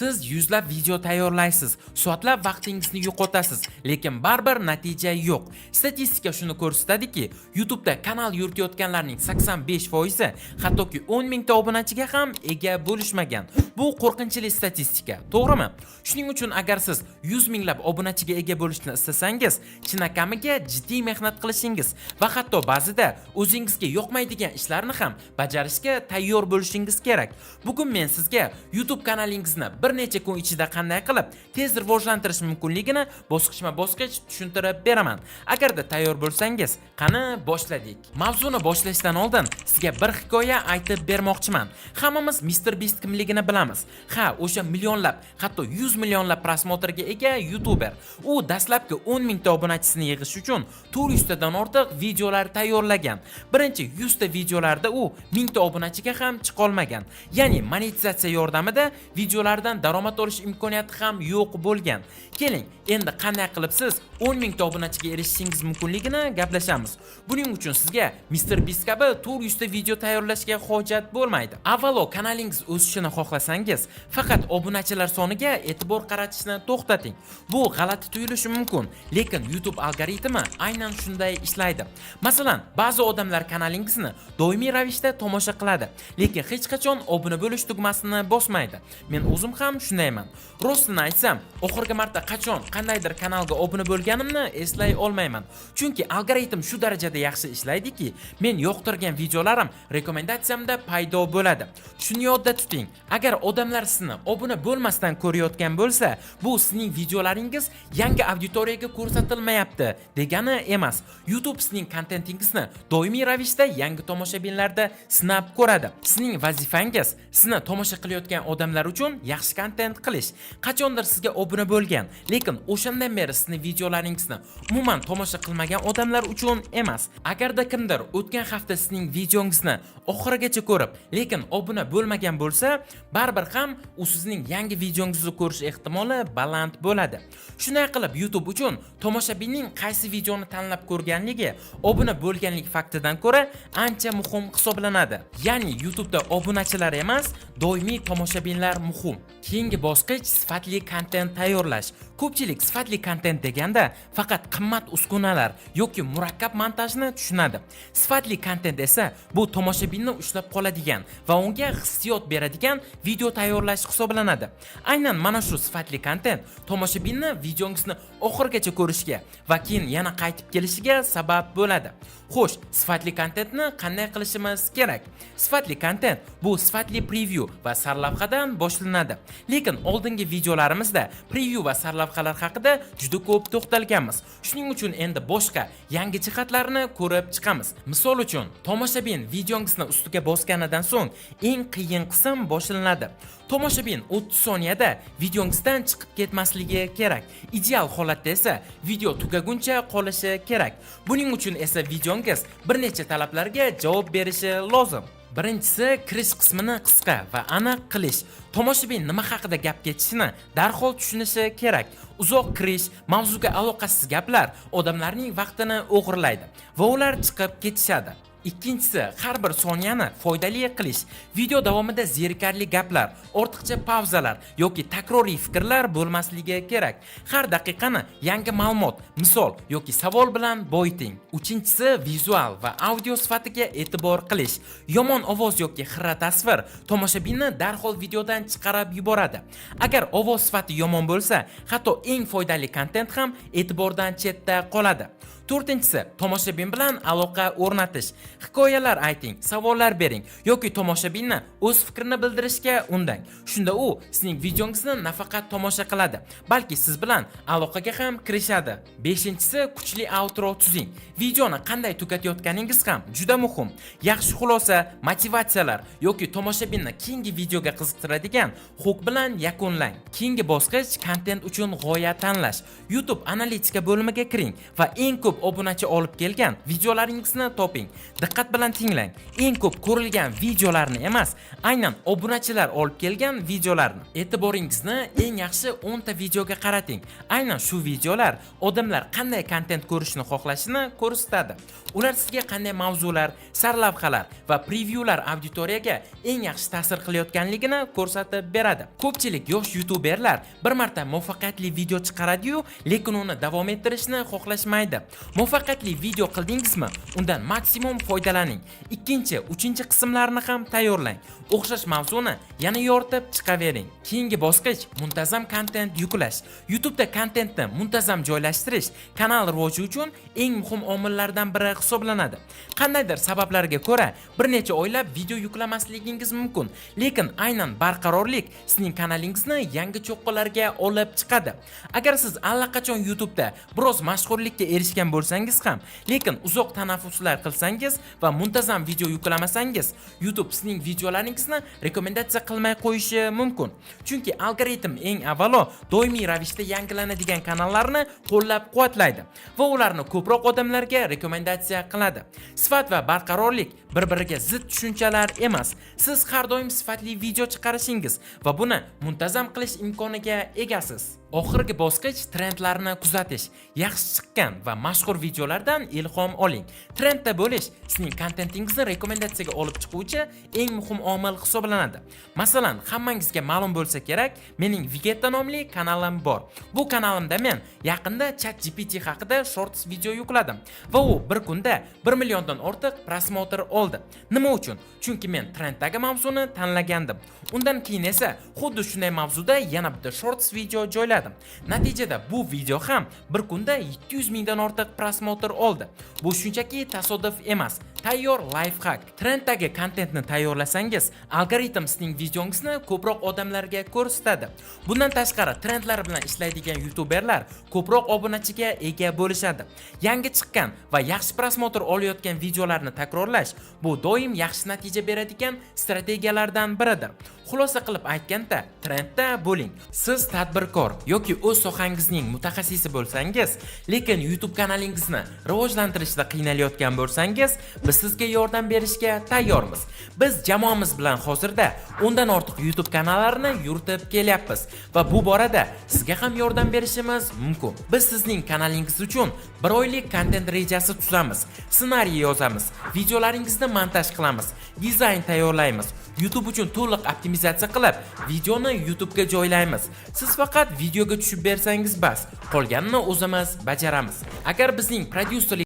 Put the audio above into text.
Siz yuzlab video tayyorlaysiz, soatlab vaqtingizni yo'qotasiz, lekin baribir natija yo'q. Statistika shuni ko'rsatadiki, YouTube'da kanal yuritayotganlarning 85%, hattoki 10 mingta obunachiga ham ega bo'lishmagan. Bu qo'rqinchli statistika, to'g'rimi? Shuning uchun agar siz 100 minglab obunachiga ega bo'lishni istasangiz, chinakamiga jiddiy mehnat qilishingiz va hatto ba'zida o'zingizga yoqmaydigan ishlarni ham bajarishga tayyor bo'lishingiz kerak. Bugun men sizga YouTube kanalingizni bir necha kun ichida qanday qilib tez rivojlantirish mumkinligini bosqichma-bosqich tushuntirib beraman. Agarda tayyor bo'lsangiz, qani boshladik. Mavzuni boshlashdan oldin sizga bir hikoya aytib bermoqchiman. Hammamiz Mr. Beast kimligini bilamiz. Ha, o'sha millionlab, hatto 100 millionlab prosmotrga ega YouTuber. U dastlabki 10 mingta obunachisini yig'ish uchun 400 tadan ortiq videolar tayyorlagan. Birinchi 100 ta videolarda u 1000 ta obunachiga ham chiqa olmagan. Ya'ni monetizatsiya yordamida videolardan daromad olish imkoniyati ham yo'q bo'lgan. Keling, endi qanday qilib siz 10 mingta obunachiga erishishingiz mumkinligini gaplashamiz. Buning uchun sizga Mr. Beast kabi 400 ta video tayyorlashga hojat bo'lmaydi. Avvalo, kanalingiz o'sishini xohlasangiz, faqat obunachilar soniga e'tibor qaratishni to'xtating. Bu g'alati tuyulishi mumkin, lekin YouTube algoritmi aynan shunday ishlaydi. Masalan, ba'zi odamlar kanalingizni doimiy ravishda tomosha qiladi, lekin hech qachon obuna bo'lish tugmasini bosmaydi. Men o'zim ham shundayman. Rostini aytsam, oxirgi marta qachon qandaydir kanalga obuna bo'lganimni eslay olmayman. Chunki algoritm shu darajada yaxshi ishlaydiki, men yoqtirgan videolarim rekomendatsiyamda paydo bo'ladi. Shuni yodda tuting. Agar odamlar sizni obuna bo'lmasdan ko'rayotgan bo'lsa, bu sizning videolaringiz yangi auditoriyaga ko'rsatilmayapti degani emas. YouTube sizning kontentingizni doimiy ravishda yangi tomoshabinlarda sinab ko'radi. Sizning vazifangiz sizni tomosha qilayotgan odamlar uchun yaxshi kontent qilish. Qachondir sizga obuna bo'lgan, lekin o'shandan beri sizning videolaringizni umuman tomosha qilmagan odamlar uchun emas. Agarda kimdir o'tgan hafta sizning videongizni oxirigacha ko'rib, lekin obuna bo'lmagan bo'lsa, baribir ham u sizning yangi videongizni ko'rish ehtimoli baland bo'ladi. Shunday qilib YouTube uchun tomoshabinning qaysi videoni tanlab ko'rganligi obuna bo'lganlik faktidan ko'ra ancha muhim hisoblanadi. Ya'ni YouTube'da obunachilar emas, doimiy tomoshabinlar muhim. Keyingi bosqich sifatli kontent tayyorlash. Ko'pchilik sifatli kontent deganda faqat qimmat uskunalar yoki murakkab montajni tushunadi. Sifatli kontent esa bu tomoshabinni ushlab qoladigan va unga hissiyot beradigan video tayyorlash hisoblanadi. Aynan mana shu sifatli kontent tomoshabinni videongizni oxirigacha ko'rishga va keyin yana qaytib kelishiga sabab bo'ladi. Xo'sh, sifatli kontentni qanday qilishimiz kerak? Sifatli kontent bu sifatli preview va sarlavhadan boshlanadi. Lekin oldingi videolarimizda preview va sarlavhalar haqida juda ko'p to'xtalganmiz. Shuning uchun endi boshqa yangi jihatlarni ko'rib chiqamiz. Misol uchun, tomoshabin videongizni ustiga bosganidan so'ng eng qiyin qism boshlanadi. Tomoshabin 30 soniyada videongizdan chiqib ketmasligi kerak. Ideal holatda esa video tugaguncha qolishi kerak. Buning uchun esa videongiz bir necha talablarga javob berishi lozim. Birinchisi, kirish qismini qisqa va aniq qilish. Tomoshabin nima haqida gap ketishini darhol tushunishi kerak. Uzoq kirish, mavzuga aloqasiz gaplar odamlarning vaqtini o'g'irlaydi va ular chiqib ketishadi. Ikkinchisi, har bir soniyani foydali qilish. Video davomida zerikarli gaplar, ortiqcha pauzalar yoki takroriy fikrlar bo'lmasligi kerak. Har daqiqani yangi ma'lumot, misol yoki savol bilan boyiting. Uchinchisi, vizual va audio sifatiga e'tibor qilish. Yomon ovoz yoki xira tasvir tomoshabinni darhol videodan chiqarib yuboradi. Agar ovoz sifati yomon bo'lsa, hatto eng foydali kontent ham e'tibordan chetda qoladi. To'rtinchisi, tomoshabin bilan aloqa o'rnatish. Hikoyalar ayting, savollar bering yoki tomoshabinni o'z fikrini bildirishga undang. Shunda u sizning videongizni nafaqat tomosha qiladi, balki siz bilan aloqaga ham kirishadi. Beshinchisi, kuchli outro tuzing. Videoni qanday tugatayotganingiz ham juda muhim. Yaxshi xulosa, motivatsiyalar yoki tomoshabinni keyingi videoga qiziqtiradigan hook bilan yakunlang. Keyingi bosqich kontent uchun g'oya tanlash. YouTube analitika bo'limiga kiring va eng ko'p obunachi olib kelgan videolaringizni toping. Diqqat bilan tinglang. Eng ko'p ko'rilgan videolarni emas, aynan obunachilar olib kelgan videolarni. E'tiboringizni eng yaxshi 10 ta videoga qarating. Aynan shu videolar odamlar qanday kontent ko'rishni xohlashini ko'rsatadi. Ular sizga qanday mavzular, sarlavhalar va prevyular auditoriyaga eng yaxshi ta'sir qilayotganligini ko'rsatib beradi. Ko'pchilik yosh youtuberlar bir marta muvaffaqiyatli video chiqaradi-yu, lekin uni davom ettirishni xohlashmaydi. Muvaffaqiyatli video qildingizmi, undan maksimum foydalaning. Ikkinchi, uchinchi qismlarni ham tayyorlang. O'xshash mavzuni yana yoritib chiqavering. Keyingi bosqich muntazam kontent yuklash. YouTube'da kontentni muntazam joylashtirish kanal rivoji uchun eng muhim omillardan biri hisoblanadi. Qandaydir sabablarga ko'ra bir necha oylab video yuklamasligingiz mumkin, lekin aynan barqarorlik sizning kanalingizni yangi cho'qqilarga olib chiqadi. Agar siz allaqachon YouTube'da biroz mashhurlikka erishgan bo'lsangiz ham, lekin uzoq tanaffuslar qilsangiz va muntazam video yuklamasangiz, YouTube sizning videolaringizni rekomendatsiya qilmay qo'yishi mumkin. Chunki algoritm eng avvalo doimiy ravishda yangilanadigan kanallarni qo'llab-quvvatlaydi va ularni ko'proq odamlarga rekomendatsiya qiladi. Sifat va barqarorlik bir-biriga zid tushunchalar emas. Siz har doim sifatli video chiqarishingiz va buni muntazam qilish imkoniga egasiz. Oxirgi bosqich trendlarni kuzatish. Yaxshi chiqqan va mashhur videolardan ilhom oling. Trendda bo'lish sizning kontentingizni rekomendatsiyaga olib chiquvchi eng muhim omil hisoblanadi. Masalan, hammangizga ma'lum bo'lsa kerak, mening Vigetta nomli kanalim bor. Bu kanalimda men yaqinda ChatGPT haqida shorts video yukladim va u bir kunda 1 milliondan ortiq prosmotr oldi. Nima uchun? Chunki men trenddagi mavzuni tanlagandim. Undan keyin esa xuddi shunday mavzuda yana bitta shorts video joyladim. Natijada bu video ham bir kunda 700 mingdan ortiq prosmotr oldi. Bu shunchaki tasodif emas, tayyor lifehack. Trenddagi kontentni tayyorlasangiz, algoritm sizning videongizni ko'proq odamlarga ko'rsatadi. Bundan tashqari, trendlar bilan ishlaydigan youtuberlar ko'proq obunachiga ega bo'lishadi. Yangi chiqqan va yaxshi prosmotr olayotgan videolarni takrorlash bu doim yaxshi natija beradigan strategiyalardan biridir. Xulosa qilib aytganda, trendda bo'ling. Siz tadbirkor yoki o'z sohangizning mutaxassisi bo'lsangiz, lekin YouTube kanalingizni rivojlantirishda qiynalayotgan bo'lsangiz, biz sizga yordam berishga tayyormiz. Biz jamoamiz bilan hozirda 10 dan ortiq YouTube kanallarini yuritib kelyapmiz va bu borada sizga ham yordam berishimiz mumkin. Biz sizning kanalingiz uchun 1 oylik kontent rejasi tuzamiz, ssenariy yozamiz, videolaringizni montaj qilamiz, dizayn tayyorlaymiz. YouTube uchun to'liq optimizatsiya qilib, videoni YouTube ga joylaymiz. Siz faqat videoga tushib bersangiz bas, qolganini o'zimiz bajaramiz. Agar bizning prodyuserlik